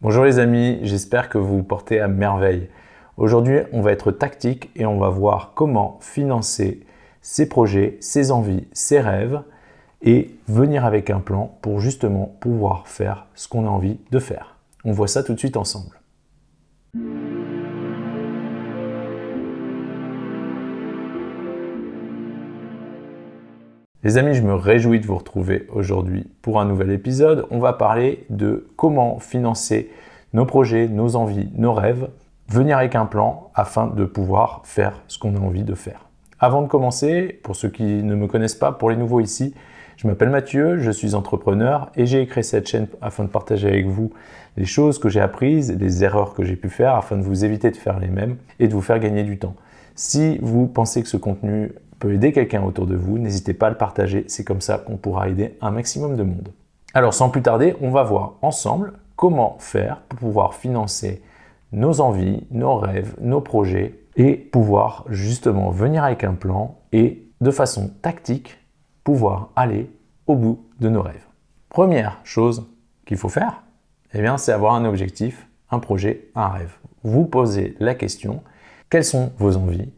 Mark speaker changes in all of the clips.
Speaker 1: Bonjour les amis, j'espère que vous vous portez à merveille. Aujourd'hui, on va être tactique et on va voir comment financer ses projets, ses envies, ses rêves et venir avec un plan pour justement pouvoir faire ce qu'on a envie de faire. On voit ça tout de suite ensemble. Les amis, je me réjouis de vous retrouver aujourd'hui pour un nouvel épisode. On va parler de comment financer nos projets, nos envies, nos rêves, venir avec un plan afin de pouvoir faire ce qu'on a envie de faire. Avant de commencer, pour ceux qui ne me connaissent pas, pour les nouveaux ici, je m'appelle Mathieu, je suis entrepreneur et j'ai créé cette chaîne afin de partager avec vous les choses que j'ai apprises, les erreurs que j'ai pu faire afin de vous éviter de faire les mêmes et de vous faire gagner du temps. Si vous pensez que ce contenu peut aider quelqu'un autour de vous, n'hésitez pas à le partager, c'est comme ça qu'on pourra aider un maximum de monde. Alors sans plus tarder, on va voir ensemble comment faire pour pouvoir financer nos envies, nos rêves, nos projets et pouvoir justement venir avec un plan et de façon tactique pouvoir aller au bout de nos rêves. Première chose qu'il faut faire, c'est avoir un objectif, un projet, un rêve. Vous posez la question, quelles sont vos envies?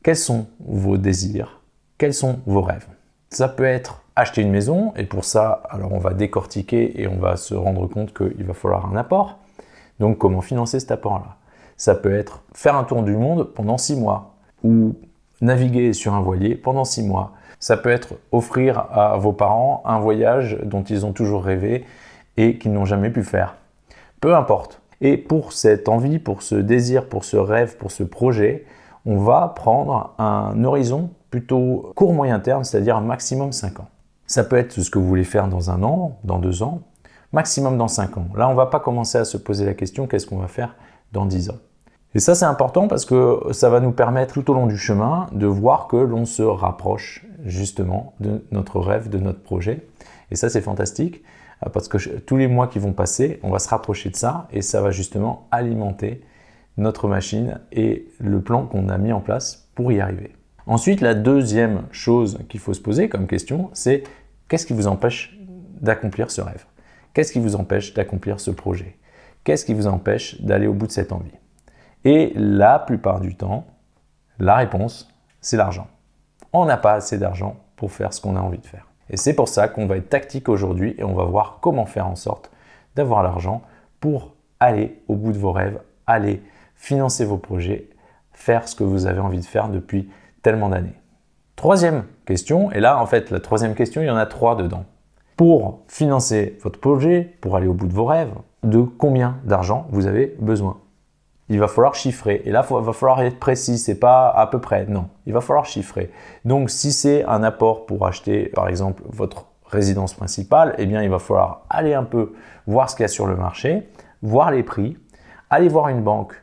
Speaker 1: Quels sont vos désirs? Quels sont vos rêves? Ça peut être acheter une maison et pour ça, alors on va décortiquer et on va se rendre compte qu'il va falloir un apport. Donc comment financer cet apport-là? Ça peut être faire un tour du monde pendant 6 mois ou naviguer sur un voilier pendant 6 mois. Ça peut être offrir à vos parents un voyage dont ils ont toujours rêvé et qu'ils n'ont jamais pu faire. Peu importe. Et pour cette envie, pour ce désir, pour ce rêve, pour ce projet, on va prendre un horizon plutôt court-moyen terme, c'est-à-dire un maximum 5 ans. Ça peut être ce que vous voulez faire dans 1 an, dans 2 ans, maximum dans 5 ans. Là, on ne va pas commencer à se poser la question qu'est-ce qu'on va faire dans 10 ans. Et ça, c'est important parce que ça va nous permettre tout au long du chemin de voir que l'on se rapproche justement de notre rêve, de notre projet. Et ça, c'est fantastique parce que tous les mois qui vont passer, on va se rapprocher de ça et ça va justement alimenter notre machine et le plan qu'on a mis en place pour y arriver. Ensuite, la deuxième chose qu'il faut se poser comme question, c'est qu'est-ce qui vous empêche d'accomplir ce rêve? Qu'est-ce qui vous empêche d'accomplir ce projet? Qu'est-ce qui vous empêche d'aller au bout de cette envie? Et la plupart du temps, la réponse, c'est l'argent. On n'a pas assez d'argent pour faire ce qu'on a envie de faire. Et c'est pour ça qu'on va être tactique aujourd'hui et on va voir comment faire en sorte d'avoir l'argent pour aller au bout de vos rêves, aller financer vos projets, faire ce que vous avez envie de faire depuis tellement d'années. Troisième question, et là en fait la troisième question, il y en a 3 dedans. Pour financer votre projet, pour aller au bout de vos rêves, de combien d'argent vous avez besoin? Il va falloir chiffrer. Et là, il va falloir être précis. C'est pas à peu près. Non, il va falloir chiffrer. Donc, si c'est un apport pour acheter, par exemple, votre résidence principale, il va falloir aller un peu voir ce qu'il y a sur le marché, voir les prix, aller voir une banque,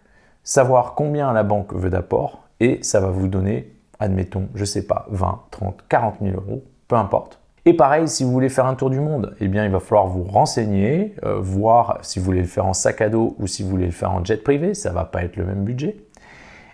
Speaker 1: savoir combien la banque veut d'apport et ça va vous donner, admettons, je sais pas, 20, 30, 40 000 euros, peu importe. Et pareil, si vous voulez faire un tour du monde, il va falloir vous renseigner, voir si vous voulez le faire en sac à dos ou si vous voulez le faire en jet privé, ça ne va pas être le même budget.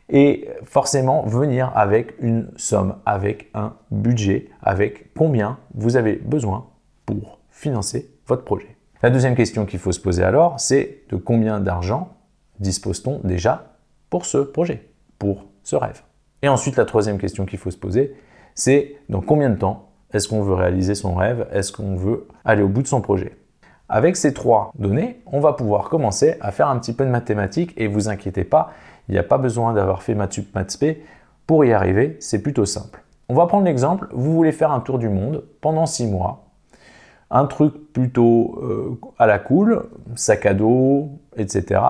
Speaker 1: Et forcément, venir avec une somme, avec un budget, avec combien vous avez besoin pour financer votre projet. La deuxième question qu'il faut se poser alors, c'est de combien d'argent dispose-t-on déjà pour ce projet, pour ce rêve? Et ensuite, la troisième question qu'il faut se poser, c'est dans combien de temps est-ce qu'on veut réaliser son rêve? Est-ce qu'on veut aller au bout de son projet? Avec ces 3 données, on va pouvoir commencer à faire un petit peu de mathématiques et vous inquiétez pas, il n'y a pas besoin d'avoir fait Maths Sup, Maths Spé pour y arriver, c'est plutôt simple. On va prendre l'exemple, vous voulez faire un tour du monde pendant 6 mois, un truc plutôt à la cool, sac à dos, etc.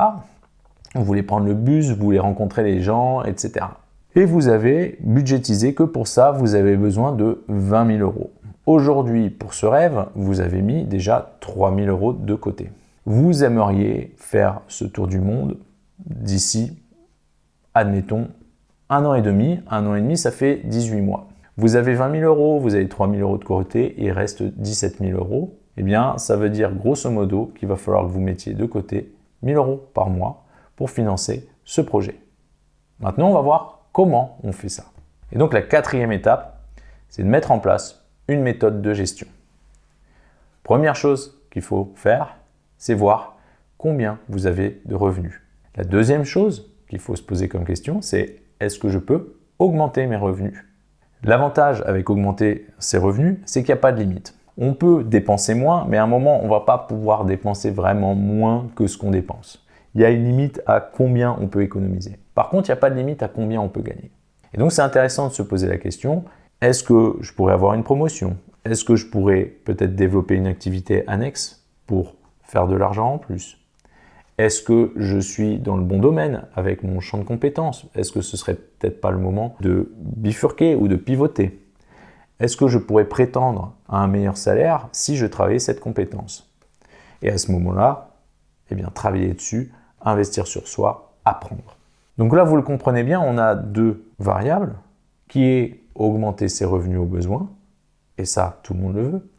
Speaker 1: Vous voulez prendre le bus, vous voulez rencontrer les gens, etc. Et vous avez budgétisé que pour ça, vous avez besoin de 20 000 euros. Aujourd'hui, pour ce rêve, vous avez mis déjà 3 000 euros de côté. Vous aimeriez faire ce tour du monde d'ici, admettons, 1 an et demi. 1 an et demi, ça fait 18 mois. Vous avez 20 000 euros, vous avez 3 000 euros de côté et il reste 17 000 euros. Ça veut dire grosso modo qu'il va falloir que vous mettiez de côté 1 000 euros par mois pour financer ce projet. Maintenant, on va voir comment on fait ça. Et donc la 4e étape, c'est de mettre en place une méthode de gestion. Première chose qu'il faut faire, c'est voir combien vous avez de revenus. La deuxième chose qu'il faut se poser comme question, c'est est-ce que je peux augmenter mes revenus? L'avantage avec augmenter ses revenus, c'est qu'il n'y a pas de limite. On peut dépenser moins, mais à un moment, on ne va pas pouvoir dépenser vraiment moins que ce qu'on dépense. Il y a une limite à combien on peut économiser. Par contre, il n'y a pas de limite à combien on peut gagner. Et donc, c'est intéressant de se poser la question, est-ce que je pourrais avoir une promotion? Est-ce que je pourrais peut-être développer une activité annexe pour faire de l'argent en plus? Est-ce que je suis dans le bon domaine avec mon champ de compétences? Est-ce que ce serait peut-être pas le moment de bifurquer ou de pivoter? Est-ce que je pourrais prétendre à un meilleur salaire si je travaillais cette compétence? Et à ce moment-là, eh bien, travailler dessus, investir sur soi, apprendre. Donc là, vous le comprenez bien, on a deux variables, qui est augmenter ses revenus au besoin, et ça, tout le monde le veut,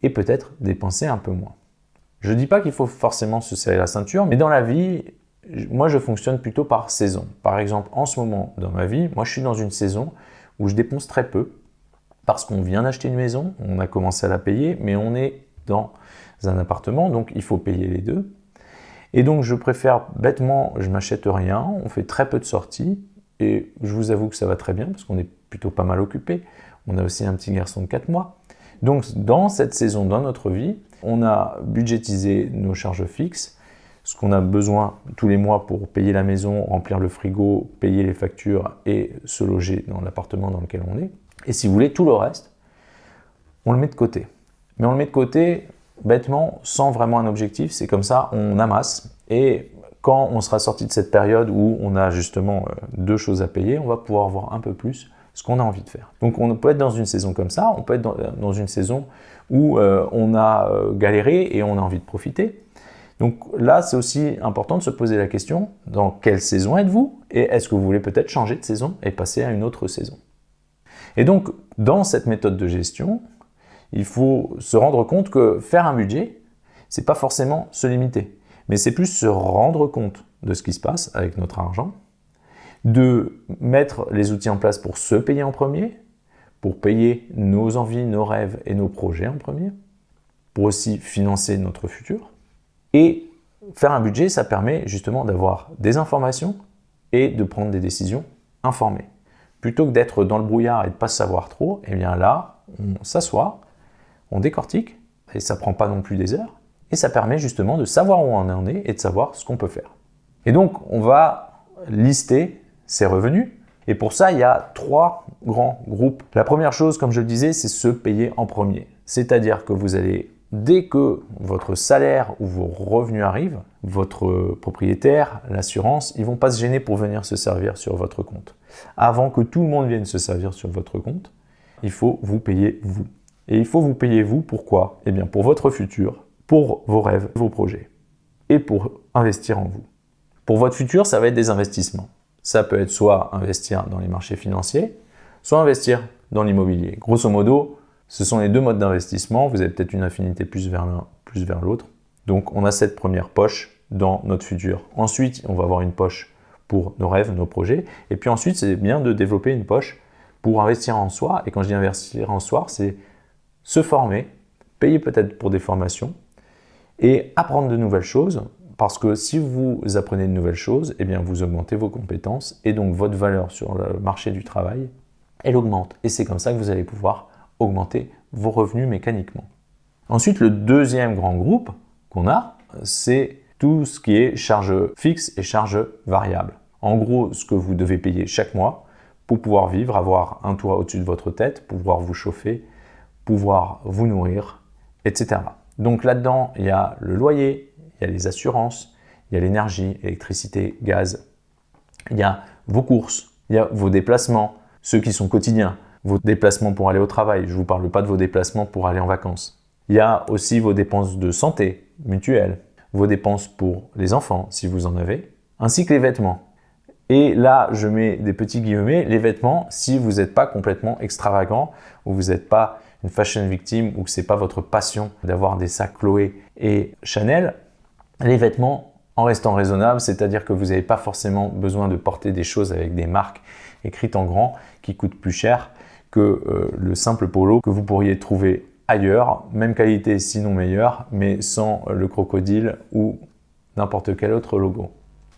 Speaker 1: et peut-être dépenser un peu moins. Je ne dis pas qu'il faut forcément se serrer la ceinture, mais dans la vie, moi je fonctionne plutôt par saison. Par exemple, en ce moment dans ma vie, moi je suis dans une saison où je dépense très peu, parce qu'on vient d'acheter une maison, on a commencé à la payer, mais on est dans un appartement, donc il faut payer les deux. Et donc je préfère bêtement, je m'achète rien, on fait très peu de sorties, et je vous avoue que ça va très bien, parce qu'on est plutôt pas mal occupé. On a aussi un petit garçon de 4 mois. Donc dans cette saison, dans notre vie, on a budgétisé nos charges fixes, ce qu'on a besoin tous les mois pour payer la maison, remplir le frigo, payer les factures et se loger dans l'appartement dans lequel on est. Et si vous voulez, tout le reste, on le met de côté. Mais on le met de côté bêtement, sans vraiment un objectif. C'est comme ça, on amasse. Et quand on sera sorti de cette période où on a justement deux choses à payer, on va pouvoir voir un peu plus ce qu'on a envie de faire. Donc on peut être dans une saison comme ça, on peut être dans une saison où on a galéré et on a envie de profiter. Donc là, c'est aussi important de se poser la question, dans quelle saison êtes-vous? Et est-ce que vous voulez peut-être changer de saison et passer à une autre saison? Et donc, dans cette méthode de gestion, il faut se rendre compte que faire un budget, c'est pas forcément se limiter, mais c'est plus se rendre compte de ce qui se passe avec notre argent, de mettre les outils en place pour se payer en premier, pour payer nos envies, nos rêves et nos projets en premier, pour aussi financer notre futur. Et faire un budget, ça permet justement d'avoir des informations et de prendre des décisions informées. Plutôt que d'être dans le brouillard et de ne pas savoir trop, eh bien là, on s'assoit, on décortique, et ça ne prend pas non plus des heures, et ça permet justement de savoir où on en est et de savoir ce qu'on peut faire. Et donc, on va lister ses revenus, et pour ça, il y a 3 grands groupes. La première chose, comme je le disais, c'est se payer en premier. C'est-à-dire que vous allez, dès que votre salaire ou vos revenus arrivent, votre propriétaire, l'assurance, ils ne vont pas se gêner pour venir se servir sur votre compte. Avant que tout le monde vienne se servir sur votre compte, il faut vous payer vous. Et il faut vous payer vous, pourquoi? Eh bien pour votre futur, pour vos rêves, vos projets, et pour investir en vous. Pour votre futur, ça va être des investissements. Ça peut être soit investir dans les marchés financiers, soit investir dans l'immobilier. Grosso modo, ce sont les deux modes d'investissement. Vous avez peut-être une affinité plus vers l'un, plus vers l'autre. Donc, on a cette première poche dans notre futur. Ensuite, on va avoir une poche pour nos rêves, nos projets. Et puis ensuite, c'est bien de développer une poche pour investir en soi. Et quand je dis investir en soi, c'est se former, payer peut-être pour des formations et apprendre de nouvelles choses. Parce que si vous apprenez de nouvelles choses, eh bien vous augmentez vos compétences et donc votre valeur sur le marché du travail, elle augmente. Et c'est comme ça que vous allez pouvoir augmenter vos revenus mécaniquement. Ensuite, le deuxième grand groupe qu'on a, c'est tout ce qui est charges fixes et charges variables. En gros, ce que vous devez payer chaque mois pour pouvoir vivre, avoir un toit au-dessus de votre tête, pouvoir vous chauffer, pouvoir vous nourrir, etc. Donc là-dedans, il y a le loyer, il y a les assurances, il y a l'énergie, électricité, gaz, il y a vos courses, il y a vos déplacements, ceux qui sont quotidiens, vos déplacements pour aller au travail, je ne vous parle pas de vos déplacements pour aller en vacances. Il y a aussi vos dépenses de santé, mutuelles, vos dépenses pour les enfants, si vous en avez, ainsi que les vêtements. Et là, je mets des petits guillemets, les vêtements, si vous n'êtes pas complètement extravagant, ou vous n'êtes pas une fashion victime, ou que ce n'est pas votre passion d'avoir des sacs Chloé et Chanel, les vêtements en restant raisonnables, c'est-à-dire que vous n'avez pas forcément besoin de porter des choses avec des marques écrites en grand qui coûtent plus cher que le simple polo que vous pourriez trouver ailleurs, même qualité sinon meilleure, mais sans le crocodile ou n'importe quel autre logo.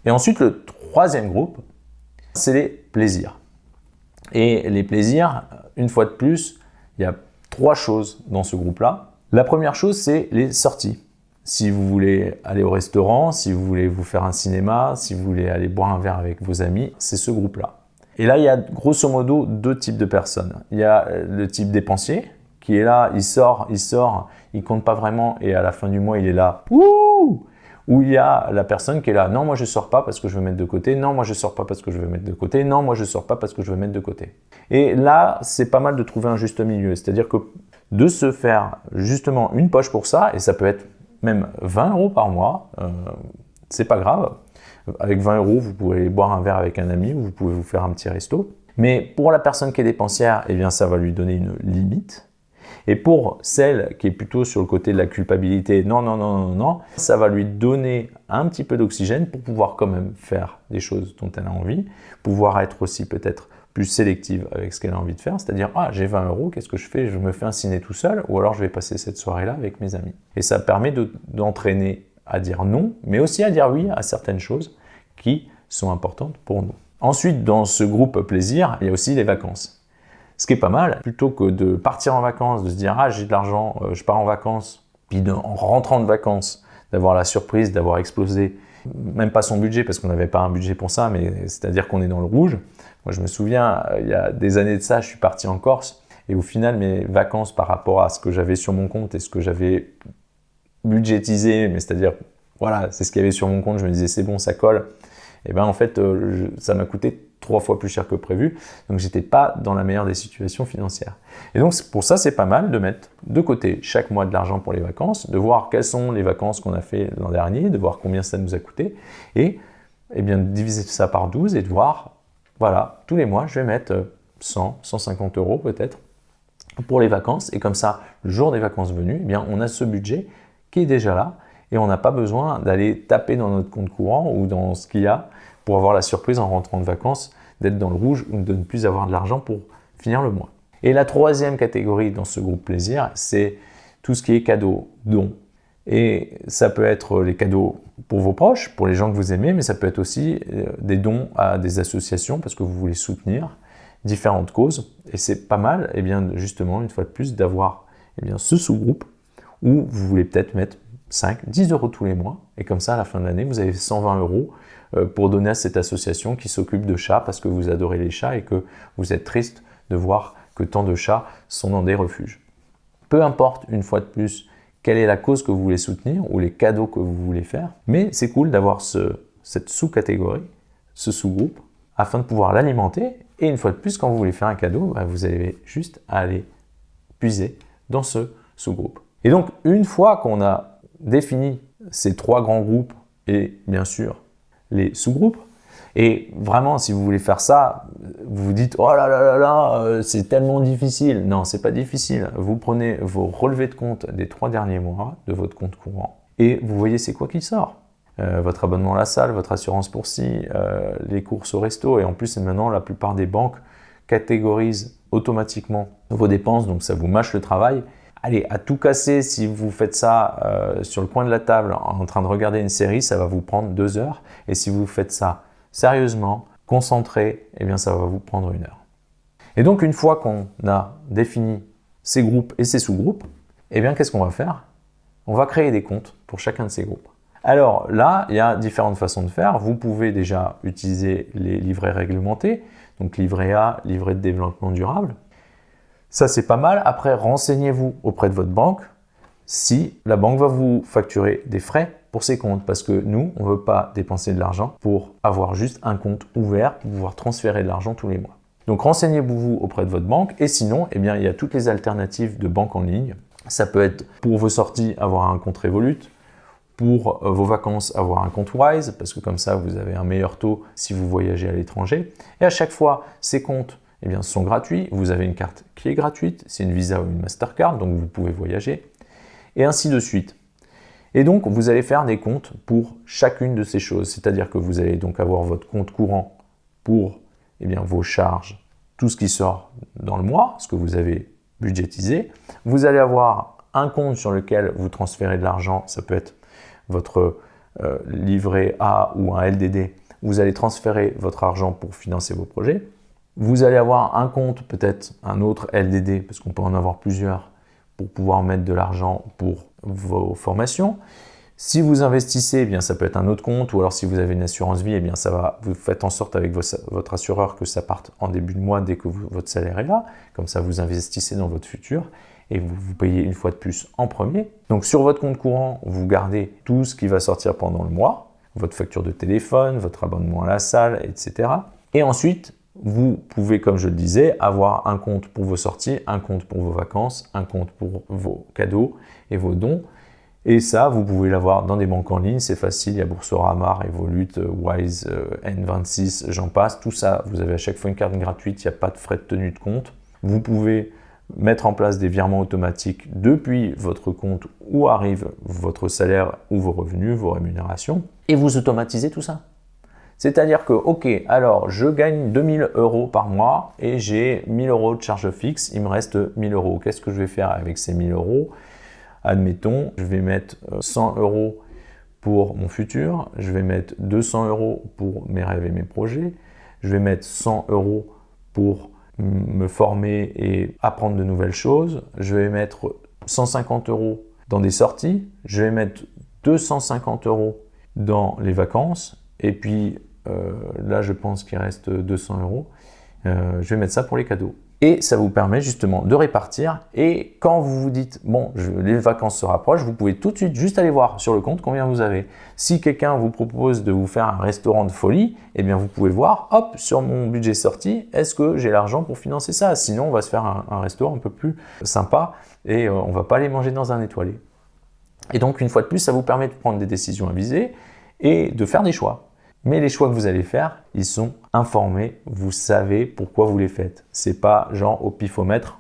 Speaker 1: Et ensuite, le troisième groupe, c'est les plaisirs. Et les plaisirs, une fois de plus, il y a 3 choses dans ce groupe-là. La première chose, c'est les sorties. Si vous voulez aller au restaurant, si vous voulez vous faire un cinéma, si vous voulez aller boire un verre avec vos amis, c'est ce groupe-là. Et là, il y a grosso modo 2 types de personnes. Il y a le type dépensier qui est là, il sort, il compte pas vraiment et à la fin du mois, il est là. Ouh! Ou il y a la personne qui est là, non, moi je sors pas parce que je veux mettre de côté, non, moi je sors pas parce que je veux mettre de côté, non, moi je sors pas parce que je veux mettre de côté. Et là, c'est pas mal de trouver un juste milieu, c'est-à-dire que de se faire justement une poche pour ça, et ça peut être même 20 € par mois, c'est pas grave. Avec 20 €, vous pouvez aller boire un verre avec un ami ou vous pouvez vous faire un petit resto. Mais pour la personne qui est dépensière, eh bien, ça va lui donner une limite. Et pour celle qui est plutôt sur le côté de la culpabilité, non, ça va lui donner un petit peu d'oxygène pour pouvoir quand même faire des choses dont elle a envie, pouvoir être aussi peut-être plus sélective avec ce qu'elle a envie de faire, c'est-à-dire « Ah, j'ai 20 €, qu'est-ce que je fais? Je me fais un ciné tout seul ou alors je vais passer cette soirée-là avec mes amis. » Et ça permet d'entraîner à dire non, mais aussi à dire oui à certaines choses qui sont importantes pour nous. Ensuite, dans ce groupe plaisir, il y a aussi les vacances. Ce qui est pas mal, plutôt que de partir en vacances, de se dire « Ah, j'ai de l'argent, je pars en vacances », puis en rentrant de vacances, d'avoir la surprise d'avoir explosé, même pas son budget, parce qu'on n'avait pas un budget pour ça, mais c'est-à-dire qu'on est dans le rouge. Moi, je me souviens, il y a des années de ça, je suis parti en Corse, et au final, mes vacances par rapport à ce que j'avais sur mon compte et ce que j'avais budgétisé, mais c'est-à-dire, voilà, c'est ce qu'il y avait sur mon compte, je me disais « C'est bon, ça colle », et bien en fait, ça m'a coûté 3 fois plus cher que prévu, donc j'étais pas dans la meilleure des situations financières. Et donc pour ça, c'est pas mal de mettre de côté chaque mois de l'argent pour les vacances, de voir quelles sont les vacances qu'on a fait l'an dernier, de voir combien ça nous a coûté, et bien de diviser ça par 12 et de voir, voilà, tous les mois, je vais mettre 100, 150 € peut-être pour les vacances, et comme ça, le jour des vacances venues, eh bien on a ce budget qui est déjà là, et on n'a pas besoin d'aller taper dans notre compte courant ou dans ce qu'il y a pour avoir la surprise en rentrant de vacances, d'être dans le rouge ou de ne plus avoir de l'argent pour finir le mois. Et la troisième catégorie dans ce groupe plaisir, c'est tout ce qui est cadeaux, dons. Et ça peut être les cadeaux pour vos proches, pour les gens que vous aimez, mais ça peut être aussi des dons à des associations parce que vous voulez soutenir différentes causes. Et c'est pas mal, et bien, justement, une fois de plus, d'avoir ce sous-groupe où vous voulez peut-être mettre 5, 10 € tous les mois. Et comme ça, à la fin de l'année, vous avez 120 € pour donner à cette association qui s'occupe de chats parce que vous adorez les chats et que vous êtes triste de voir que tant de chats sont dans des refuges. Peu importe, une fois de plus, quelle est la cause que vous voulez soutenir ou les cadeaux que vous voulez faire, mais c'est cool d'avoir cette sous-catégorie, ce sous-groupe, afin de pouvoir l'alimenter. Et une fois de plus, quand vous voulez faire un cadeau, vous avez juste à aller puiser dans ce sous-groupe. Et donc, une fois qu'on a défini ces 3 grands groupes et bien sûr les sous-groupes, et vraiment, si vous voulez faire ça, vous vous dites « Oh là là là là, c'est tellement difficile ». Non, c'est pas difficile. Vous prenez vos relevés de compte des 3 derniers mois de votre compte courant et vous voyez c'est quoi qui sort. Votre abonnement à la salle, votre assurance pour ci, les courses au resto. Et en plus, maintenant, la plupart des banques catégorisent automatiquement vos dépenses, donc ça vous mâche le travail. Allez, à tout casser, si vous faites ça sur le coin de la table en train de regarder une série, ça va vous prendre 2 heures. Et si vous faites ça sérieusement, concentré, eh bien ça va vous prendre 1 heure. Et donc, une fois qu'on a défini ces groupes et ces sous-groupes, eh bien qu'est-ce qu'on va faire? On va créer des comptes pour chacun de ces groupes. Alors là, il y a différentes façons de faire. Vous pouvez déjà utiliser les livrets réglementés, donc livret A, livret de développement durable. Ça, c'est pas mal. Après, renseignez-vous auprès de votre banque si la banque va vous facturer des frais pour ces comptes. Parce que nous, on ne veut pas dépenser de l'argent pour avoir juste un compte ouvert pour pouvoir transférer de l'argent tous les mois. Donc, renseignez-vous auprès de votre banque. Et sinon, eh bien, il y a toutes les alternatives de banque en ligne. Ça peut être pour vos sorties, avoir un compte Revolut. Pour vos vacances, avoir un compte Wise. Parce que comme ça, vous avez un meilleur taux si vous voyagez à l'étranger. Et à chaque fois, ces comptes eh bien, sont gratuits. Vous avez une carte qui est gratuite, c'est une Visa ou une Mastercard, donc vous pouvez voyager, et ainsi de suite. Et donc, vous allez faire des comptes pour chacune de ces choses, c'est-à-dire que vous allez donc avoir votre compte courant pour vos charges, tout ce qui sort dans le mois, ce que vous avez budgétisé. Vous allez avoir un compte sur lequel vous transférez de l'argent, ça peut être votre livret A ou un LDD, vous allez transférer votre argent pour financer vos projets. Vous allez avoir un compte, peut-être un autre LDD, parce qu'on peut en avoir plusieurs, pour pouvoir mettre de l'argent pour vos formations. Si vous investissez, eh bien, ça peut être un autre compte, ou alors si vous avez une assurance vie, eh bien, vous faites en sorte avec votre assureur que ça parte en début de mois dès que votre salaire est là. Comme ça, vous investissez dans votre futur et vous payez une fois de plus en premier. Donc sur votre compte courant, vous gardez tout ce qui va sortir pendant le mois, votre facture de téléphone, votre abonnement à la salle, etc. Et ensuite, vous pouvez, comme je le disais, avoir un compte pour vos sorties, un compte pour vos vacances, un compte pour vos cadeaux et vos dons. Et ça, vous pouvez l'avoir dans des banques en ligne, c'est facile, il y a Boursorama, Revolut, Wise, N26, j'en passe. Tout ça, vous avez à chaque fois une carte gratuite, il n'y a pas de frais de tenue de compte. Vous pouvez mettre en place des virements automatiques depuis votre compte où arrive votre salaire ou vos revenus, vos rémunérations, et vous automatisez tout ça. C'est-à-dire que, ok, alors je gagne 2000 € par mois et j'ai 1000 € de charge fixe, il me reste 1000 €. Qu'est-ce que je vais faire avec ces 1000 €? Admettons, je vais mettre 100 € pour mon futur, je vais mettre 200 € pour mes rêves et mes projets, je vais mettre 100 € pour me former et apprendre de nouvelles choses, je vais mettre 150 € dans des sorties, je vais mettre 250 € dans les vacances, et puis là je pense qu'il reste 200 €, je vais mettre ça pour les cadeaux. Et ça vous permet justement de répartir, et quand vous vous dites bon, les vacances se rapprochent, vous pouvez tout de suite juste aller voir sur le compte combien vous avez. Si quelqu'un vous propose de vous faire un restaurant de folie, eh bien vous pouvez voir, hop, sur mon budget sorti, est-ce que j'ai l'argent pour financer ça? Sinon on va se faire un restaurant un peu plus sympa et on va pas aller manger dans un étoilé. Et donc une fois de plus, ça vous permet de prendre des décisions avisées et de faire des choix. Mais les choix que vous allez faire, ils sont informés, vous savez pourquoi vous les faites. C'est pas genre au pifomètre,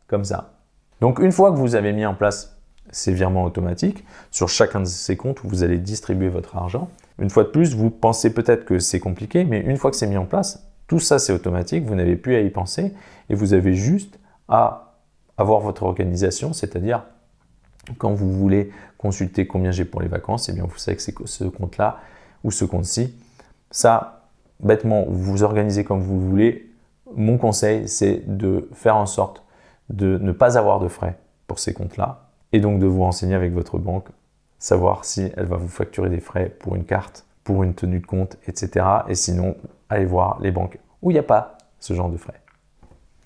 Speaker 1: comme ça. Donc une fois que vous avez mis en place ces virements automatiques, sur chacun de ces comptes où vous allez distribuer votre argent, une fois de plus, vous pensez peut-être que c'est compliqué, mais une fois que c'est mis en place, tout ça c'est automatique, vous n'avez plus à y penser et vous avez juste à avoir votre organisation, c'est-à-dire quand vous voulez consulter combien j'ai pour les vacances, eh bien vous savez que c'est ce compte-là ou ce compte-ci. Ça, bêtement, vous vous organisez comme vous voulez. Mon conseil, c'est de faire en sorte de ne pas avoir de frais pour ces comptes-là et donc de vous renseigner avec votre banque, savoir si elle va vous facturer des frais pour une carte, pour une tenue de compte, etc. Et sinon, allez voir les banques où il n'y a pas ce genre de frais.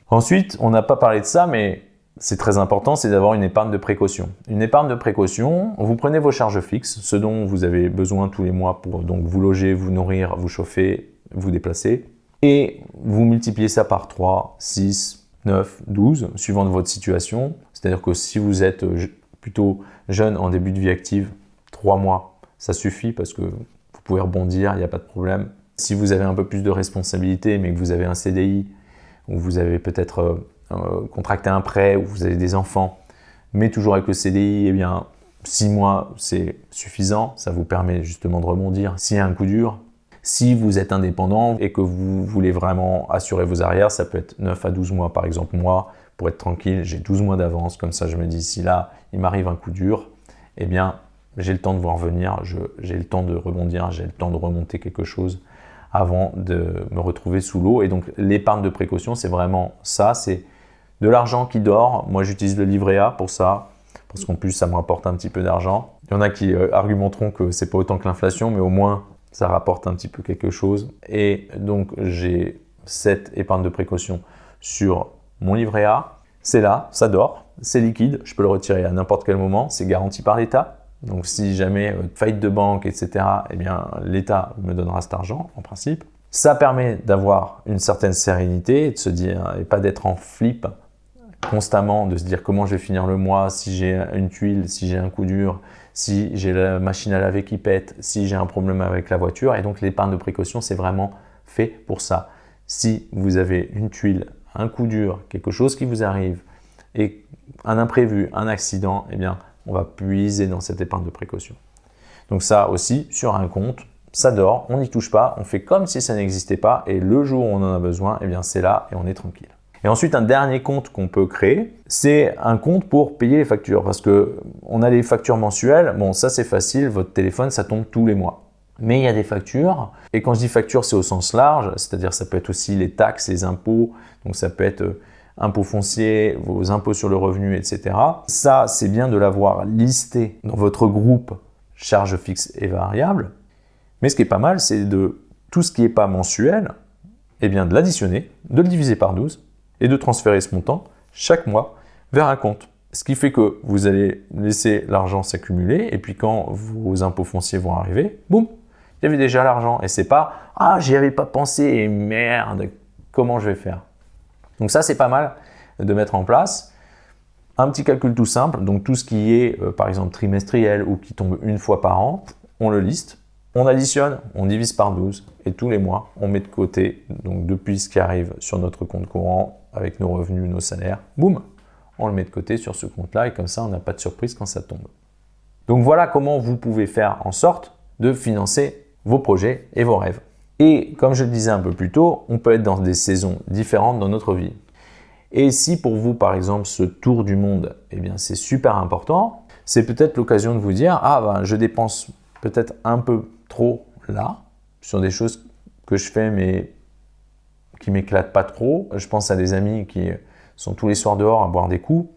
Speaker 1: Ensuite, on n'a pas parlé de ça, mais c'est très important, c'est d'avoir une épargne de précaution. Une épargne de précaution, vous prenez vos charges fixes, ce dont vous avez besoin tous les mois pour donc vous loger, vous nourrir, vous chauffer, vous déplacer, et vous multipliez ça par 3, 6, 9, 12, suivant de votre situation. C'est-à-dire que si vous êtes plutôt jeune en début de vie active, 3 mois, ça suffit parce que vous pouvez rebondir, il n'y a pas de problème. Si vous avez un peu plus de responsabilité, mais que vous avez un CDI, ou vous avez peut-être contracter un prêt ou vous avez des enfants, mais toujours avec le CDI, eh bien 6 mois c'est suffisant, ça vous permet justement de rebondir s'il y a un coup dur. Si vous êtes indépendant et que vous voulez vraiment assurer vos arrières, ça peut être 9 à 12 mois. Par exemple, moi, pour être tranquille, j'ai 12 mois d'avance, comme ça je me dis si là il m'arrive un coup dur, eh bien j'ai le temps de voir venir, j'ai le temps de rebondir, j'ai le temps de remonter quelque chose avant de me retrouver sous l'eau. Et donc l'épargne de précaution, c'est vraiment ça, c'est de l'argent qui dort. Moi, j'utilise le livret A pour ça, parce qu'en plus, ça me rapporte un petit peu d'argent. Il y en a qui argumenteront que c'est pas autant que l'inflation, mais au moins, ça rapporte un petit peu quelque chose. Et donc, j'ai cette épargne de précaution sur mon livret A. C'est là, ça dort, c'est liquide, je peux le retirer à n'importe quel moment, c'est garanti par l'État. Donc, si jamais faillite de banque, etc., eh bien, l'État me donnera cet argent, en principe. Ça permet d'avoir une certaine sérénité et de se dire, et pas d'être en flip constamment, de se dire comment je vais finir le mois, si j'ai une tuile, si j'ai un coup dur, si j'ai la machine à laver qui pète, si j'ai un problème avec la voiture. Et donc l'épargne de précaution, c'est vraiment fait pour ça. Si vous avez une tuile, un coup dur, quelque chose qui vous arrive, et un imprévu, un accident, eh bien, on va puiser dans cette épargne de précaution. Donc ça aussi, sur un compte, ça dort, on n'y touche pas, on fait comme si ça n'existait pas, et le jour où on en a besoin, eh bien c'est là et on est tranquille. Et ensuite, un dernier compte qu'on peut créer, c'est un compte pour payer les factures. Parce qu'on a des factures mensuelles. Bon, ça c'est facile, votre téléphone, ça tombe tous les mois. Mais il y a des factures. Et quand je dis facture, c'est au sens large. C'est-à-dire ça peut être aussi les taxes, les impôts. Donc ça peut être impôts fonciers, vos impôts sur le revenu, etc. Ça, c'est bien de l'avoir listé dans votre groupe charges fixes et variables. Mais ce qui est pas mal, c'est de tout ce qui n'est pas mensuel, eh bien de l'additionner, de le diviser par 12 et de transférer ce montant chaque mois vers un compte. Ce qui fait que vous allez laisser l'argent s'accumuler et puis quand vos impôts fonciers vont arriver, boum, il y avait déjà l'argent. Et c'est pas « Ah, j'y avais pas pensé et merde, comment je vais faire ?» Donc ça, c'est pas mal de mettre en place. Un petit calcul tout simple, donc tout ce qui est par exemple trimestriel ou qui tombe une fois par an, on le liste, on additionne, on divise par 12 et tous les mois, on met de côté, donc depuis ce qui arrive sur notre compte courant avec nos revenus, nos salaires, boum, on le met de côté sur ce compte-là et comme ça, on n'a pas de surprise quand ça tombe. Donc voilà comment vous pouvez faire en sorte de financer vos projets et vos rêves. Et comme je le disais un peu plus tôt, on peut être dans des saisons différentes dans notre vie. Et si pour vous, par exemple, ce tour du monde, eh bien, c'est super important, c'est peut-être l'occasion de vous dire « Ah, ben, je dépense peut-être un peu trop là, sur des choses que je fais mais qui ne m'éclatent pas trop. » Je pense à des amis qui sont tous les soirs dehors à boire des coups.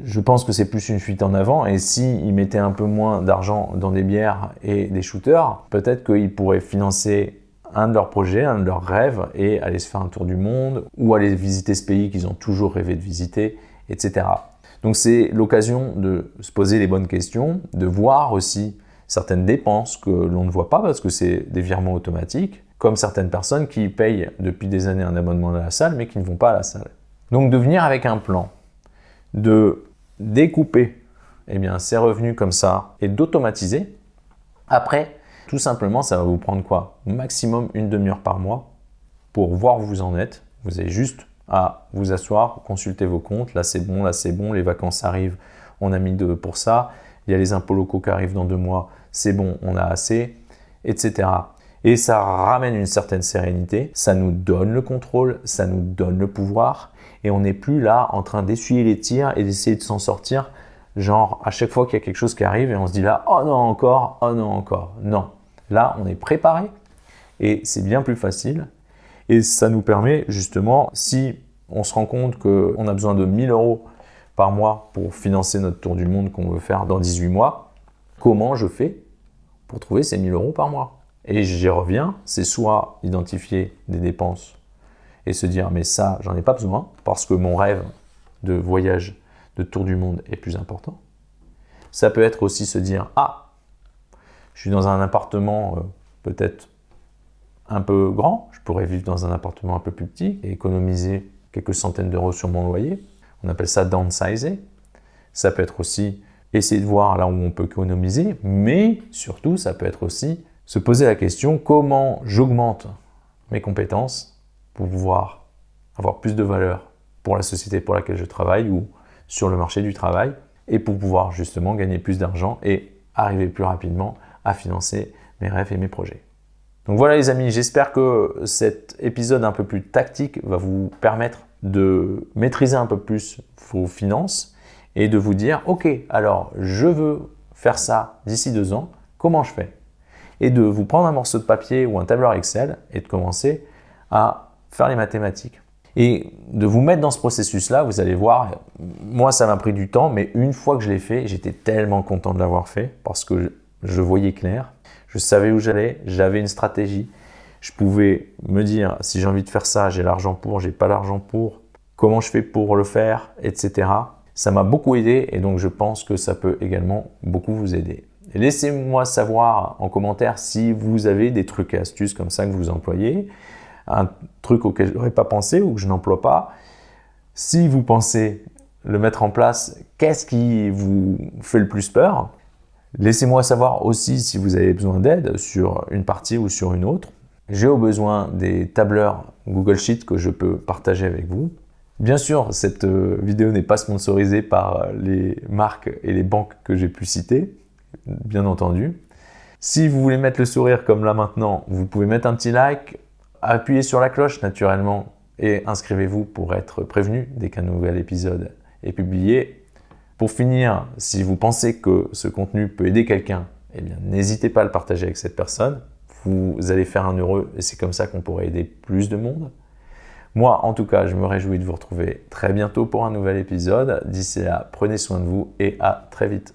Speaker 1: Je pense que c'est plus une fuite en avant et s'ils mettaient un peu moins d'argent dans des bières et des shooters, peut-être qu'ils pourraient financer un de leurs projets, un de leurs rêves et aller se faire un tour du monde ou aller visiter ce pays qu'ils ont toujours rêvé de visiter, etc. Donc c'est l'occasion de se poser les bonnes questions, de voir aussi certaines dépenses que l'on ne voit pas parce que c'est des virements automatiques, comme certaines personnes qui payent depuis des années un abonnement à la salle mais qui ne vont pas à la salle. Donc de venir avec un plan, de découper eh bien, ces revenus comme ça et d'automatiser. Après, tout simplement, ça va vous prendre quoi? Maximum une demi-heure par mois pour voir où vous en êtes. Vous avez juste à vous asseoir, consulter vos comptes. Là, c'est bon, les vacances arrivent, on a mis pour ça. Il y a les impôts locaux qui arrivent dans 2 mois, c'est bon, on a assez, etc. Et ça ramène une certaine sérénité, ça nous donne le contrôle, ça nous donne le pouvoir et on n'est plus là en train d'essuyer les tirs et d'essayer de s'en sortir. Genre, à chaque fois qu'il y a quelque chose qui arrive et on se dit là, oh non encore, oh non encore. Non, là, on est préparé et c'est bien plus facile. Et ça nous permet justement, si on se rend compte qu'on a besoin de 1 000 € par mois pour financer notre tour du monde qu'on veut faire dans 18 mois, comment je fais pour trouver ces 1 000 € par mois? Et j'y reviens, c'est soit identifier des dépenses et se dire mais ça, j'en ai pas besoin parce que mon rêve de voyage de tour du monde est plus important. Ça peut être aussi se dire ah, je suis dans un appartement peut-être un peu grand, je pourrais vivre dans un appartement un peu plus petit et économiser quelques centaines d'euros sur mon loyer. On appelle ça downsizer. Ça peut être aussi essayer de voir là où on peut économiser, mais surtout ça peut être aussi se poser la question comment j'augmente mes compétences pour pouvoir avoir plus de valeur pour la société pour laquelle je travaille ou sur le marché du travail et pour pouvoir justement gagner plus d'argent et arriver plus rapidement à financer mes rêves et mes projets. Donc voilà les amis, j'espère que cet épisode un peu plus tactique va vous permettre de maîtriser un peu plus vos finances et de vous dire ok, alors je veux faire ça d'ici 2 ans, comment je fais? Et de vous prendre un morceau de papier ou un tableur Excel et de commencer à faire les mathématiques. Et de vous mettre dans ce processus-là, vous allez voir, moi ça m'a pris du temps, mais une fois que je l'ai fait, j'étais tellement content de l'avoir fait parce que je voyais clair, je savais où j'allais, j'avais une stratégie, je pouvais me dire si j'ai envie de faire ça, j'ai l'argent pour, j'ai pas l'argent pour, comment je fais pour le faire, etc. Ça m'a beaucoup aidé et donc je pense que ça peut également beaucoup vous aider. Et laissez-moi savoir en commentaire si vous avez des trucs et astuces comme ça que vous employez, un truc auquel je n'aurais pas pensé ou que je n'emploie pas. Si vous pensez le mettre en place, qu'est-ce qui vous fait le plus peur? Laissez-moi savoir aussi si vous avez besoin d'aide sur une partie ou sur une autre. J'ai au besoin des tableurs Google Sheet que je peux partager avec vous. Bien sûr, cette vidéo n'est pas sponsorisée par les marques et les banques que j'ai pu citer, bien entendu. Si vous voulez mettre le sourire comme là maintenant, vous pouvez mettre un petit like, appuyer sur la cloche naturellement et inscrivez-vous pour être prévenu dès qu'un nouvel épisode est publié. Pour finir, si vous pensez que ce contenu peut aider quelqu'un, eh bien, n'hésitez pas à le partager avec cette personne. Vous allez faire un heureux et c'est comme ça qu'on pourrait aider plus de monde. Moi, en tout cas, je me réjouis de vous retrouver très bientôt pour un nouvel épisode. D'ici là, prenez soin de vous et à très vite.